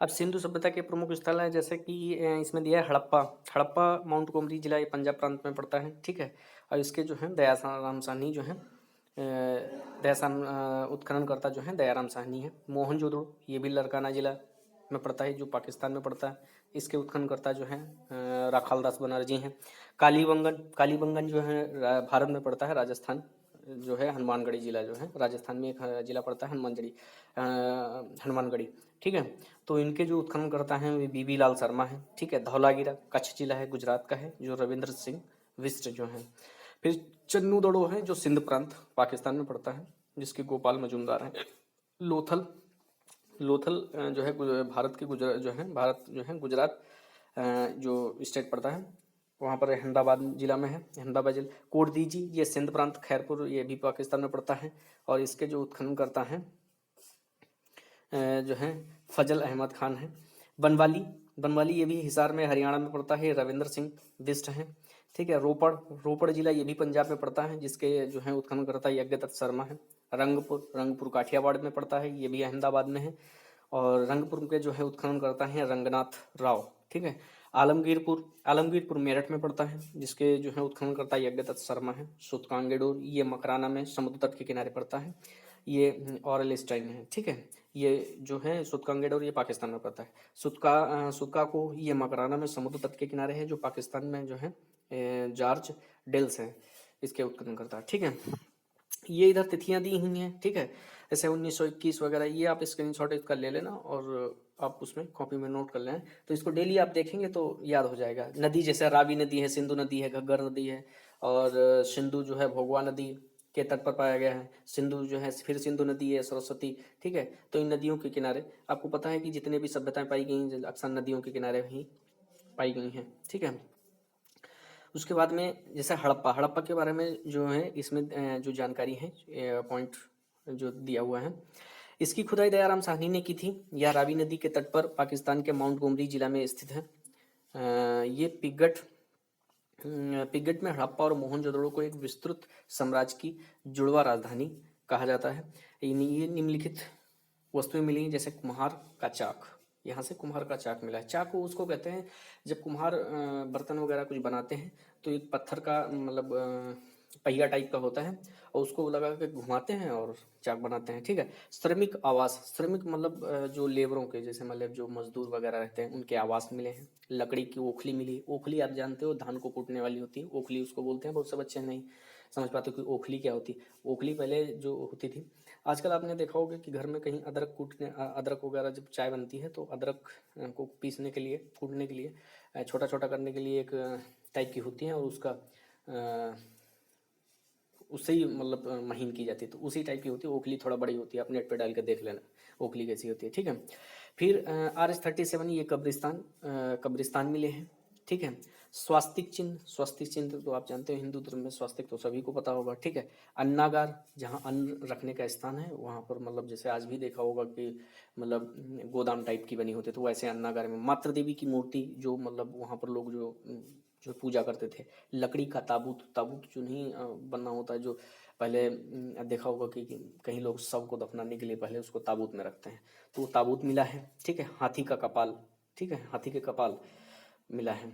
अब सिंधु सभ्यता के प्रमुख स्थल है जैसे कि इसमें दिया है हड़प्पा। हड़प्पा माउंट गोमरी जिला, ये पंजाब प्रांत में पड़ता है, ठीक है। और इसके जो है दयाराम साहनी जो है उत्खननकर्ता जो है दयाराम साहनी है। मोहनजोदड़ो ये भी लड़काना जिला में पड़ता है, जो पाकिस्तान में पड़ता है। इसके उत्खननकर्ता जो है राखालदास बनर्जी हैं। कालीबंगन, कालीबंगन जो है भारत में पड़ता है, राजस्थान जो है हनुमानगढ़ी जिला जो है राजस्थान में एक जिला पड़ता है, हनुमानगढ़ी, ठीक है। तो इनके जो उत्खननकर्ता हैं वे बीबी लाल शर्मा हैं, ठीक है। धौलागिरा कच्छ जिला है, गुजरात का है, जो रविंद्र सिंह बिष्ट जो हैं। फिर चन्नू दड़ो है जो सिंध प्रांत पाकिस्तान में पड़ता है, जिसके गोपाल मजूमदार हैं। लोथल, लोथल जो है भारत के गुजरात जो है, भारत जो है गुजरात जो स्टेट पड़ता है, वहाँ पर अहमदाबाद जिला में है, अहमदाबाद जिला। कोटदीजी ये सिंध प्रांत, खैरपुर ये भी पाकिस्तान में पड़ता है। और इसके जो उत्खनन करता है जो है फजल अहमद खान है। बनवाली, बनवाली ये भी हिसार में हरियाणा में पड़ता है, रविंद्र सिंह बिष्ट हैं, ठीक है। रोपड़, रोपड़ जिला ये भी पंजाब में पड़ता है, जिसके जो है उत्खननकर्ता यज्ञदत्त शर्मा है। रंगपुर, रंगपुर काठियावाड़ में पड़ता है, ये भी अहमदाबाद में है। और रंगपुर के जो है उत्खननकर्ता हैं रंगनाथ राव, ठीक है। आलमगीरपुर, आलमगीरपुर मेरठ में पड़ता है, जिसके जो है उत्खननकर्ता यज्ञदत्त शर्मा है। सुतकांगेडोर ये मकराना में समुद्र तट के किनारे पड़ता है, ये ऑरल स्टाइन है, ठीक है। ये जो है सुतकांगेडोर ये पाकिस्तान में पड़ता है। सुतका को ये मकराना में समुद्र तट के किनारे है, जो पाकिस्तान में जो है जॉर्ज डेल्स है इसके उत्खननकर्ता, ठीक है। ये इधर तिथियां दी हुई हैं, ठीक है। जैसे 1921 वगैरह, ये आप स्क्रीनशॉट इसका ले लेना और आप उसमें कॉपी में नोट कर लें, तो इसको डेली आप देखेंगे तो याद हो जाएगा। नदी जैसे रावी नदी है, सिंधु नदी है, घग्गर नदी है, और सिंधु जो है भोगवा नदी के तट पर पाया गया है। सिंधु जो है, फिर सिंधु नदी है, सरस्वती, ठीक है। तो इन नदियों के किनारे आपको पता है कि जितने भी सभ्यताएं पाई गई हैं अक्सर नदियों के किनारे ही पाई गई हैं, ठीक है। उसके बाद में जैसे हड़प्पा, हड़प्पा के बारे में जो है इसमें जो जानकारी है, पॉइंट जो दिया हुआ है, इसकी खुदाई दयाराम साहनी ने की थी। यह रावी नदी के तट पर पाकिस्तान के माउंट गोमरी जिला में स्थित है। ये पिगट में हड़प्पा और मोहनजोदड़ो को एक विस्तृत साम्राज्य की जुड़वा राजधानी कहा जाता है। ये निम्नलिखित वस्तुएं मिली हैं, जैसे कुम्हार का चाक, यहाँ से कुम्हार का चाक मिला है। चाक को उसको कहते हैं जब कुम्हार बर्तन वगैरह कुछ बनाते हैं, तो एक पत्थर का मतलब पहिया टाइप का होता है, और उसको लगा के घुमाते हैं और चाक बनाते हैं, ठीक है। श्रमिक आवास, श्रमिक मतलब जो लेबरों के, जैसे मतलब जो मजदूर वगैरह रहते हैं उनके आवास मिले हैं। लकड़ी की ओखली मिली, ओखली आप जानते हो धान को कूटने वाली होती है, ओखली उसको बोलते हैं। बहुत से बच्चे नहीं समझ पाते कि ओखली क्या होती है। ओखली पहले जो होती थी, आजकल आपने देखा होगा कि घर में कहीं अदरक कूटने, अदरक वगैरह जब चाय बनती है तो अदरक को पीसने के लिए, कूटने के लिए, छोटा छोटा करने के लिए एक टाइप की होती है, और उसका उससे ही मतलब महीन की जाती है, तो उसी टाइप की होती है। ओखली थोड़ा बड़ी होती है, आप नेट पे डाल के देख लेना ओखली कैसी होती है, ठीक है। फिर RS-37 ये कब्रिस्तान मिले हैं, ठीक है। स्वास्तिक चिन्ह, स्वास्तिक चिन्ह तो आप जानते हो हिंदू धर्म में स्वास्तिक तो सभी को पता होगा, ठीक है। अन्नागार, जहाँ अन्न रखने का स्थान है, वहाँ पर मतलब जैसे आज भी देखा होगा कि मतलब गोदाम टाइप की बनी होती है, तो वैसे अन्नागार में। मातृ देवी की मूर्ति जो मतलब वहाँ पर लोग जो जो पूजा करते थे। लकड़ी का ताबूत, ताबूत जो नहीं बनना होता है, जो पहले देखा होगा कि कहीं लोग शव को दफनाने के लिए पहले उसको ताबूत में रखते हैं, तो वो ताबूत मिला है, ठीक है। हाथी का कपाल, ठीक है, हाथी के कपाल मिला है।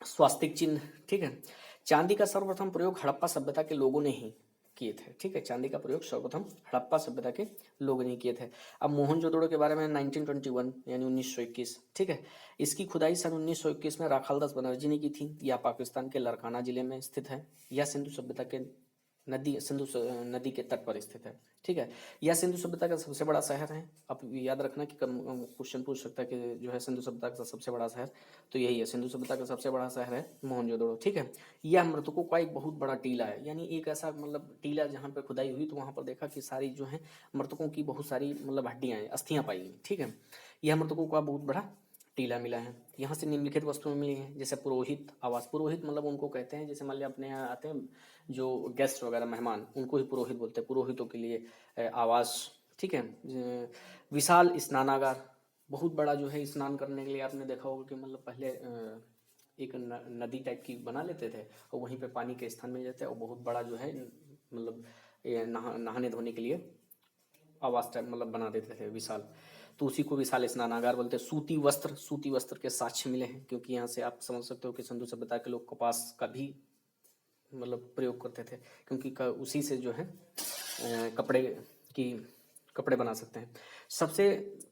स्वास्तिक चिन्ह, ठीक है। चांदी का सर्वप्रथम प्रयोग हड़प्पा सभ्यता के लोगों ने ही किए थे, ठीक है। चांदी का प्रयोग सर्वप्रथम हड़प्पा सभ्यता के लोगों ने किए थे। अब मोहनजोदड़ो के बारे में 1921 यानी 1921, ठीक है। इसकी खुदाई सन 1921 में राखालदास बनर्जी ने की थी। यह पाकिस्तान के लरकाना जिले में स्थित है। यह सिंधु सभ्यता के नदी के तट पर स्थित है, ठीक है। यह सिंधु सभ्यता का सबसे बड़ा शहर है। आप याद रखना कि क्वेश्चन पूछ सकता है कि जो है सिंधु सभ्यता का सबसे बड़ा शहर, तो यही है, सिंधु सभ्यता का सबसे बड़ा शहर है मोहनजोदड़ो, ठीक है। यह मृतकों का एक बहुत बड़ा टीला है, यानी एक ऐसा मतलब टीला जहाँ पे खुदाई हुई तो वहाँ पर देखा कि सारी जो है मृतकों की बहुत सारी मतलब हड्डियाँ अस्थियाँ पाई गई, ठीक है। यह मृतकों का बहुत बड़ा टीला मिला है। यहाँ से निम्नलिखित वस्तुएं मिली हैं, जैसे पुरोहित आवास, पुरोहित मतलब उनको कहते हैं, जैसे मान लिया अपने यहाँ आते हैं जो गेस्ट वगैरह मेहमान, उनको ही पुरोहित बोलते हैं, पुरोहितों के लिए आवास, ठीक है। विशाल स्नानागार, बहुत बड़ा जो है स्नान करने के लिए आपने देखा होगा कि मतलब पहले एक नदी टाइप की बना लेते थे और वहीं पे पानी के स्थान मिल जाते हैं, और बहुत बड़ा जो है मतलब नहाने धोने के लिए आवास टाइप मतलब बना देते थे विशाल। तो उसी को विशाल स्नानागार बोलते हैं। सूती वस्त्र के साक्ष्य मिले हैं, क्योंकि यहाँ से आप समझ सकते हो कि सिंधु सभ्यता के लोग कपास का भी मतलब प्रयोग करते थे, क्योंकि उसी से जो है कपड़े की कपड़े बना सकते हैं। सबसे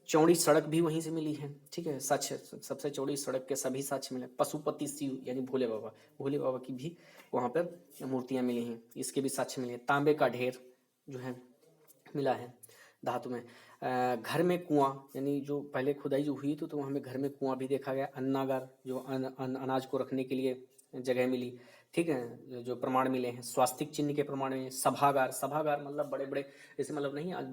चौड़ी सड़क भी वहीं से मिली है, ठीक है। साक्ष्य, सबसे चौड़ी सड़क के सभी साक्ष्य मिले। पशुपति शिव यानी भोले बाबा की भी वहाँ पर मूर्तियाँ मिली हैं, इसके भी साक्ष्य मिले हैं। तांबे का ढेर जो है मिला है धातु में। घर में कुआं, यानी जो पहले खुदाई जो हुई तो वहाँ में घर में कुआं भी देखा गया। अन्नागार, जो अनाज को रखने के लिए जगह मिली, ठीक है, जो प्रमाण मिले हैं। स्वास्तिक चिन्ह के प्रमाण मिले। सभागार मतलब बड़े बड़े, जैसे मतलब नहीं, आज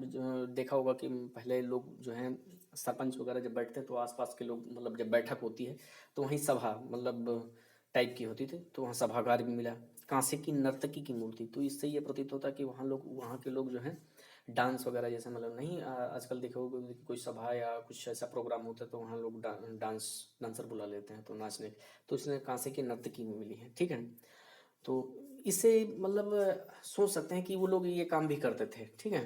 देखा होगा कि पहले लोग जो हैं सरपंच वगैरह जब बैठते तो आसपास के लोग, मतलब जब बैठक होती है तो वहीं सभा मतलब टाइप की होती थी, तो वहाँ सभागार भी मिला। कांसे की नर्तकी की मूर्ति, तो इससे ये प्रतीत होता है कि वहाँ के लोग जो हैं डांस वगैरह, जैसे मतलब नहीं आजकल देखो कोई सभा या कुछ ऐसा प्रोग्राम होता है तो वहाँ लोग डांसर बुला लेते हैं तो नाचने, तो इसने कांसे की नर्तकी में मिली है, ठीक है। तो इससे मतलब सोच सकते हैं कि वो लोग ये काम भी करते थे, ठीक है।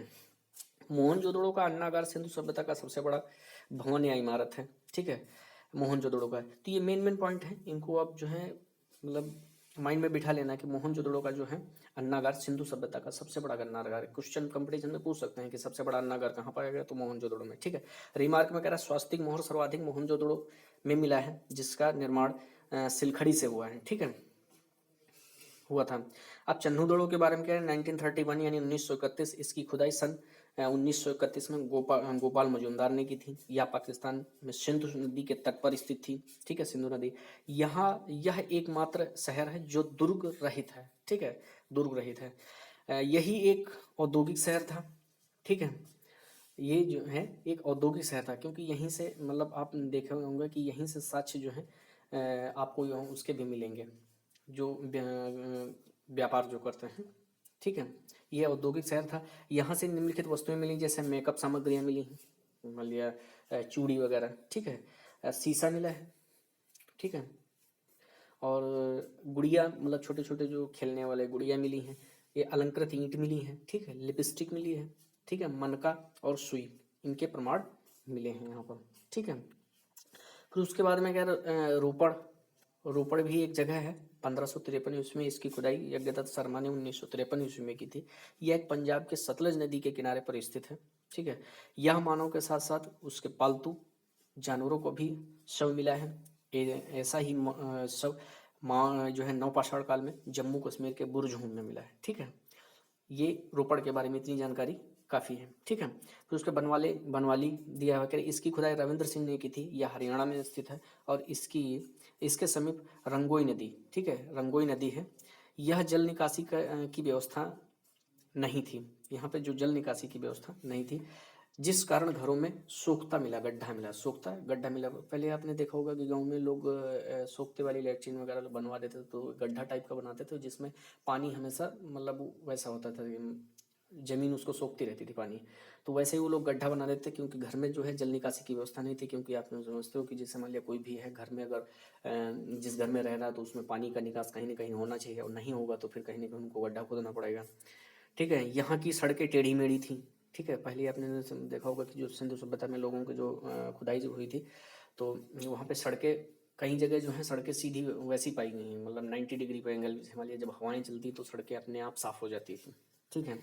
मोहनजोदड़ो का अन्नागार सिंधु सभ्यता का सबसे बड़ा भवन या इमारत है, ठीक है, मोहनजोदड़ो का। तो ये मेन पॉइंट है, इनको आप जो है मतलब माइंड में बिठा लेना कि मोहनजोदड़ो का जो है अन्नागार सिंधु सभ्यता का सबसे बड़ा अन्नागार है। क्वेश्चन कंपटीशन में पूछ सकते हैं कि सबसे बड़ा अन्नागार कहाँ पाया गया, तो मोहनजोदड़ो में, ठीक है। रिमार्क में कह रहा है स्वास्तिक मोहर सर्वाधिक मोहनजोदड़ो में मिला है, जिसका निर्माण सिलखड़ी से हुआ है, ठीक है, हुआ था। अब चन्हू के बारे में कह रहे हैं 1931 यानी 1931, इसकी खुदाई सन 1931 में गोपाल मजूमदार ने की थी। यह पाकिस्तान में सिंधु नदी के तट पर स्थित थी, ठीक है, सिंधु नदी। यहाँ यह एकमात्र शहर है जो दुर्ग रहित है, ठीक है, दुर्ग रहित है। यही एक औद्योगिक शहर था, ठीक है। ये जो है एक औद्योगिक शहर था, क्योंकि यहीं से मतलब आप देखे होंगे कि यहीं से साक्ष्य जो है आपको यहाँ उसके भी मिलेंगे, जो व्यापार जो करते हैं, ठीक है। यह औद्योगिक शहर था। यहाँ से निम्नलिखित वस्तुएं मिली, जैसे मेकअप सामग्रियाँ मिली, मान लिया चूड़ी वगैरह, ठीक है, शीशा मिला है, ठीक है, और गुड़िया मतलब छोटे छोटे जो खेलने वाले गुड़िया मिली हैं। ये अलंकृत ईंट मिली है, ठीक है, लिपस्टिक मिली है, ठीक है, मनका और सुई, इनके प्रमाण मिले हैं यहाँ पर, ठीक है। फिर उसके बाद में क्या रोपड़ भी एक जगह है। 1553 ईस्वी में इसकी खुदाई यज्ञदत्त शर्मा ने 1953 ईस्वी में की थी। यह एक पंजाब के सतलज नदी के किनारे पर स्थित है, ठीक है। यह मानव के साथ साथ उसके पालतू जानवरों को भी शव मिला है। ऐसा ही शव जो है नवपाषाण काल में जम्मू कश्मीर के बुरजहूम में मिला है, ठीक है। ये रोपड़ के बारे में इतनी जानकारी काफ़ी है, ठीक है। फिर उसके बनवाली दिया हुआ, इसकी खुदाई रविंद्र सिंह ने की थी। यह हरियाणा में स्थित है और इसके समीप रंगोई नदी, ठीक है, रंगोई नदी है। यह जल निकासी की व्यवस्था नहीं थी, यहाँ पे जो जल निकासी की व्यवस्था नहीं थी, जिस कारण घरों में सोखता गड्ढा मिला। पहले आपने देखा होगा कि गांव में लोग सोखते वाली लैट्रिन वगैरह बनवा देते थे, तो गड्ढा टाइप का बनाते थे जिसमें पानी हमेशा मतलब वैसा होता था, जमीन उसको सोखती रहती थी पानी। तो वैसे ही वो लोग गड्ढा बना देते, क्योंकि घर में जो है जल निकासी की व्यवस्था नहीं थी। क्योंकि आप समझते हो कि जैसे मान लिया कोई भी है घर में, अगर जिस घर में रह रहा है तो उसमें पानी का निकास कहीं ना कहीं होना चाहिए, और नहीं होगा तो फिर कहीं ना कहीं उनको गड्ढा खोदना पड़ेगा, ठीक है। यहाँ की सड़कें टेढ़ी मेढ़ी थी, ठीक है। पहले आपने देखा होगा कि जो सिंधु सभ्यता में लोगों की जो खुदाई जो हुई थी, तो वहाँ पे सड़कें कई जगह जो है सड़कें सीधी वैसी पाई गई हैं, मतलब 90 डिग्री पे एंगल से। मान लिया जब हवाएं चलती तो सड़कें अपने आप साफ हो जाती थी, ठीक है।